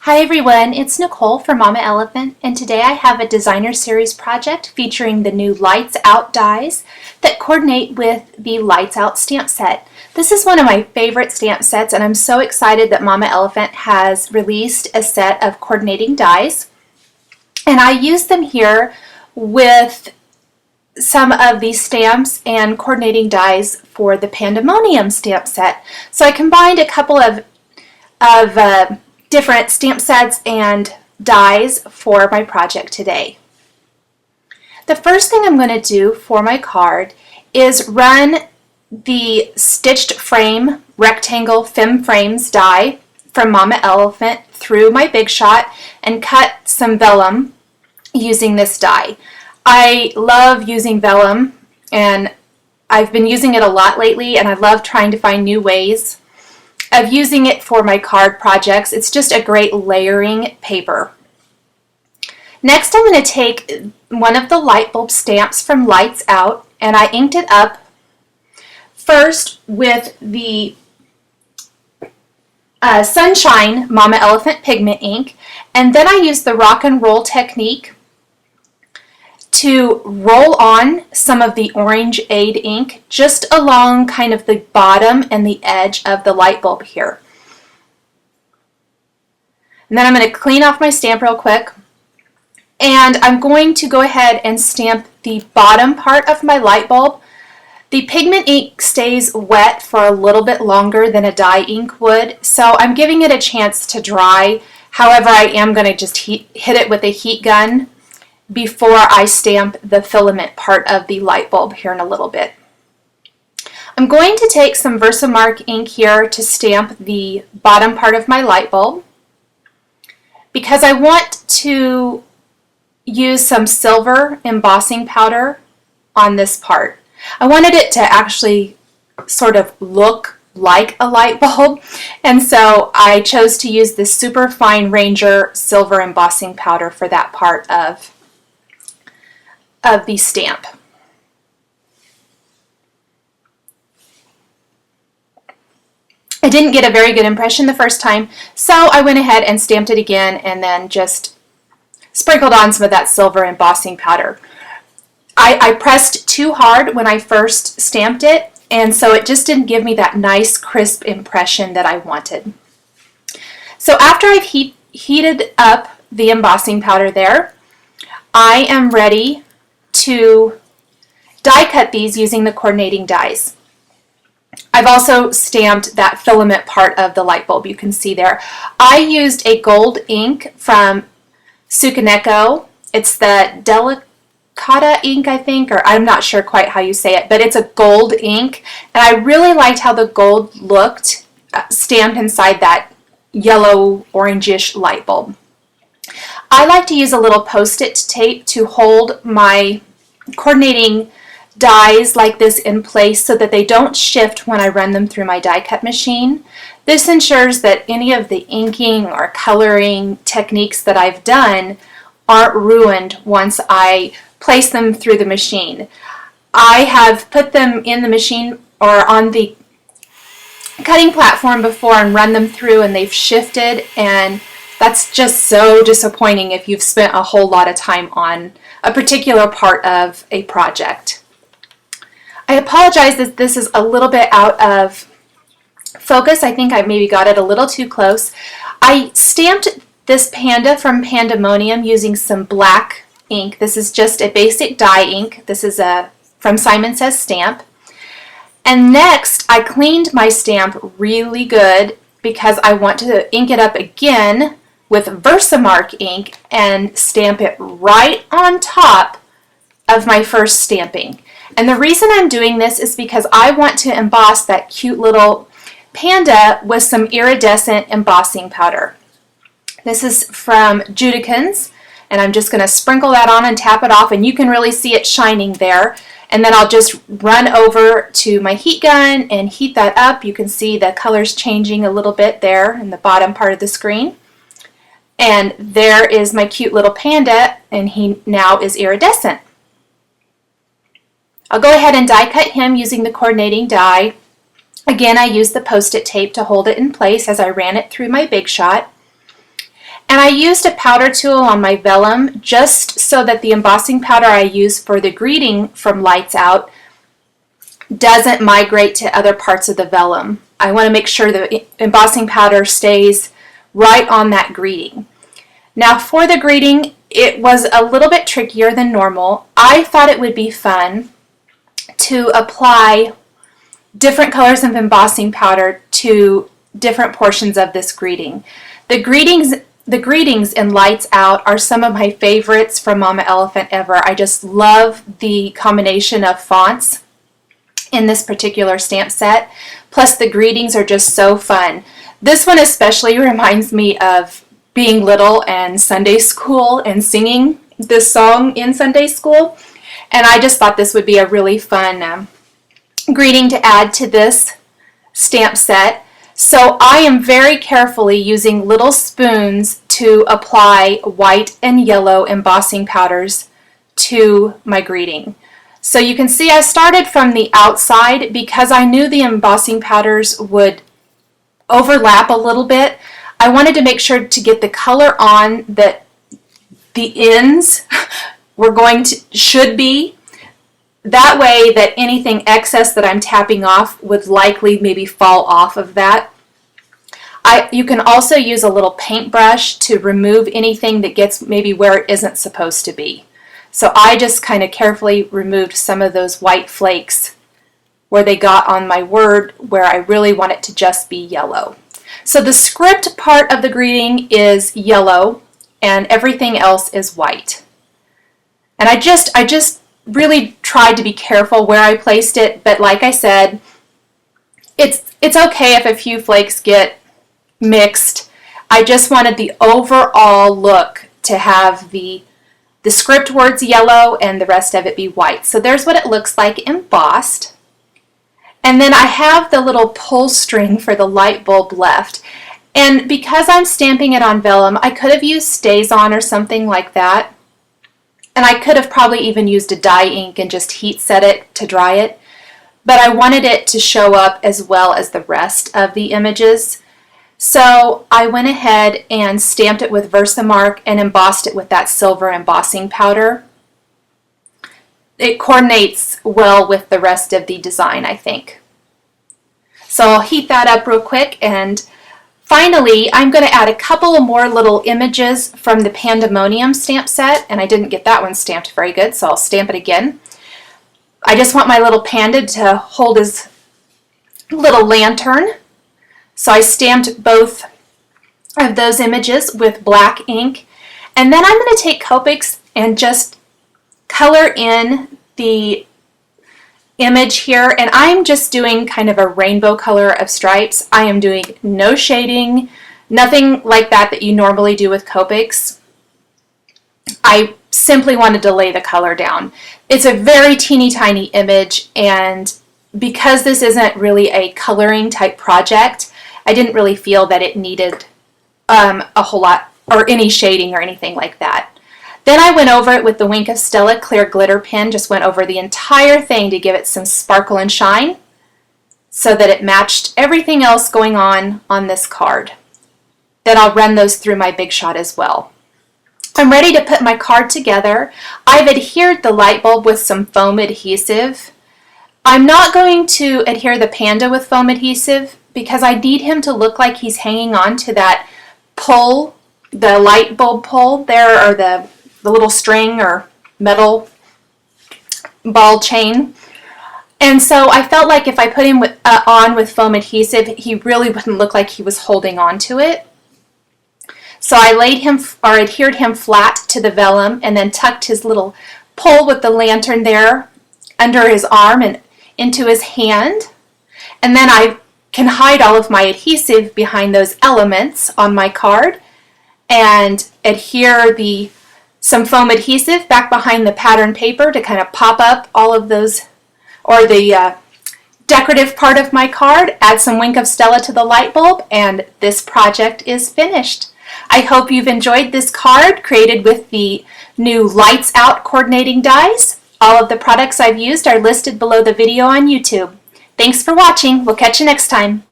Hi everyone, it's Nicole from Mama Elephant, and today I have a designer series project featuring the new Lights Out dies that coordinate with the Lights Out stamp set. This is one of my favorite stamp sets, and I'm so excited that Mama Elephant has released a set of coordinating dies. And I use them here with some of these stamps and coordinating dies for the Pandemonium stamp set. So I combined a couple of different stamp sets and dies for my project today. The first thing I'm going to do for my card is run the stitched frame rectangle Fem Frames die from Mama Elephant through my Big Shot and cut some vellum using this die. I love using vellum, and I've been using it a lot lately, and I love trying to find new ways of using it for my card projects. It's just a great layering paper. Next, I'm going to take one of the light bulb stamps from Lights Out, and I inked it up first with the Sunshine Mama Elephant pigment ink, and then I used the rock and roll technique to roll on some of the Orange Aid ink just along kind of the bottom and the edge of the light bulb here. And then I'm going to clean off my stamp real quick, and I'm going to go ahead and stamp the bottom part of my light bulb. The pigment ink stays wet for a little bit longer than a dye ink would, so I'm giving it a chance to dry. However, I am going to just hit it with a heat gun before I stamp the filament part of the light bulb here in a little bit. I'm going to take some Versamark ink here to stamp the bottom part of my light bulb because I want to use some silver embossing powder on this part. I wanted it to actually sort of look like a light bulb, and so I chose to use this Super Fine Ranger silver embossing powder for that part of the stamp. I didn't get a very good impression the first time, so I went ahead and stamped it again and then just sprinkled on some of that silver embossing powder. I pressed too hard when I first stamped it, and so it just didn't give me that nice crisp impression that I wanted. So after I've heated up the embossing powder there, I am ready to die cut these using the coordinating dies. I've also stamped that filament part of the light bulb, you can see there. I used a gold ink from Sukaneko. It's the Delicata ink, I think, or I'm not sure quite how you say it, but it's a gold ink, and I really liked how the gold looked stamped inside that yellow orangish light bulb. I like to use a little post-it tape to hold my coordinating dies like this in place so that they don't shift when I run them through my die cut machine. This ensures that any of the inking or coloring techniques that I've done aren't ruined once I place them through the machine. I have put them in the machine or on the cutting platform before and run them through, and they've shifted, and that's just so disappointing if you've spent a whole lot of time on a particular part of a project. I apologize that this is a little bit out of focus. I think I maybe got it a little too close. I stamped this panda from Pandemonium using some black ink. This is just a basic dye ink. This is from Simon Says Stamp. And next, I cleaned my stamp really good because I want to ink it up again with Versamark ink and stamp it right on top of my first stamping. And the reason I'm doing this is because I want to emboss that cute little panda with some iridescent embossing powder. This is from Judikins, and I'm just going to sprinkle that on and tap it off, and you can really see it shining there. And then I'll just run over to my heat gun and heat that up. You can see the colors changing a little bit there in the bottom part of the screen. And there is my cute little panda, and he now is iridescent. I'll go ahead and die cut him using the coordinating die. Again, I used the post-it tape to hold it in place as I ran it through my Big Shot. And I used a powder tool on my vellum just so that the embossing powder I use for the greeting from Lights Out doesn't migrate to other parts of the vellum. I want to make sure the embossing powder stays right on that greeting. Now for the greeting, it was a little bit trickier than normal. I thought it would be fun to apply different colors of embossing powder to different portions of this greeting. The greetings in Lights Out are some of my favorites from Mama Elephant ever. I just love the combination of fonts in this particular stamp set. Plus the greetings are just so fun. This one especially reminds me of being little and Sunday school and singing this song in Sunday school. And I just thought this would be a really fun greeting to add to this stamp set. So I am very carefully using little spoons to apply white and yellow embossing powders to my greeting. So you can see I started from the outside because I knew the embossing powders would overlap a little bit. I wanted to make sure to get the color on that the ends should be. That way that anything excess that I'm tapping off would likely maybe fall off of that. You can also use a little paintbrush to remove anything that gets maybe where it isn't supposed to be. So I just kind of carefully removed some of those white flakes where they got on my word where I really want it to just be yellow. So the script part of the greeting is yellow and everything else is white. And I just really tried to be careful where I placed it, but like I said, it's okay if a few flakes get mixed. I just wanted the overall look to have the script words yellow and the rest of it be white. So there's what it looks like embossed. And then I have the little pull string for the light bulb left. And because I'm stamping it on vellum, I could have used StazOn or something like that. And I could have probably even used a dye ink and just heat set it to dry it. But I wanted it to show up as well as the rest of the images. So I went ahead and stamped it with Versamark and embossed it with that silver embossing powder. It coordinates well with the rest of the design, I think. So I'll heat that up real quick, and finally I'm going to add a couple of more little images from the Pandemonium stamp set, and I didn't get that one stamped very good, so I'll stamp it again. I just want my little panda to hold his little lantern. So I stamped both of those images with black ink. And then I'm going to take Copics and just color in the image here. And I'm just doing kind of a rainbow color of stripes. I am doing no shading, nothing like that you normally do with Copics. I simply wanted to lay the color down. It's a very teeny tiny image, and because this isn't really a coloring type project, I didn't really feel that it needed a whole lot or any shading or anything like that. Then I went over it with the Wink of Stella clear glitter pen, just went over the entire thing to give it some sparkle and shine so that it matched everything else going on this card. Then I'll run those through my Big Shot as well. I'm ready to put my card together. I've adhered the light bulb with some foam adhesive. I'm not going to adhere the panda with foam adhesive because I need him to look like he's hanging on to that pull, the light bulb pull there, or the little string or metal ball chain. And so I felt like if I put him on with foam adhesive, he really wouldn't look like he was holding on to it. So I laid him or adhered him flat to the vellum and then tucked his little pole with the lantern there under his arm and into his hand. And then I can hide all of my adhesive behind those elements on my card and adhere some foam adhesive back behind the pattern paper to kind of pop up all of those, or the decorative part of my card, add some Wink of Stella to the light bulb, and this project is finished. I hope you've enjoyed this card created with the new Lights Out coordinating dies. All of the products I've used are listed below the video on YouTube. Thanks for watching. We'll catch you next time.